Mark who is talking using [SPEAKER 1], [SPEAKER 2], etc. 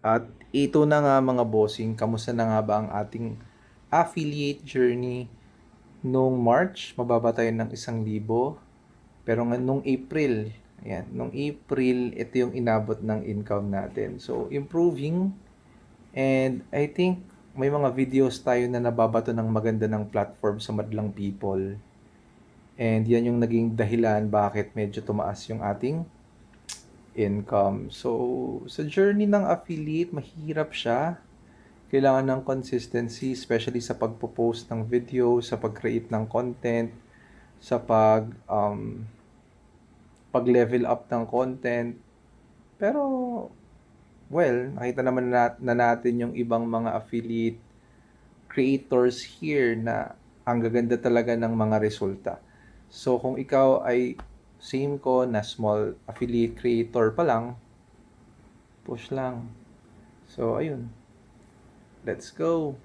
[SPEAKER 1] At ito na nga mga bossing, kamusta na nga ba ang ating affiliate journey? Nung March, mababa tayo ng 1,000. Pero nung April, ayan, nung April, ito yung inabot ng income natin. So, improving. And I think may mga videos tayo na nababato ng maganda ng platform sa madlang people. And yan yung naging dahilan bakit medyo tumaas yung ating income. So, sa journey ng affiliate, mahirap siya. Kailangan ng consistency, especially sa pagpo-post ng video, sa pag-create ng content, sa pag-level up ng content. Pero, well, nakita naman na natin yung ibang mga affiliate creators here na ang gaganda talaga ng mga resulta. So, kung ikaw ay same ko na small affiliate creator pa lang, push lang. So, ayun. Let's go.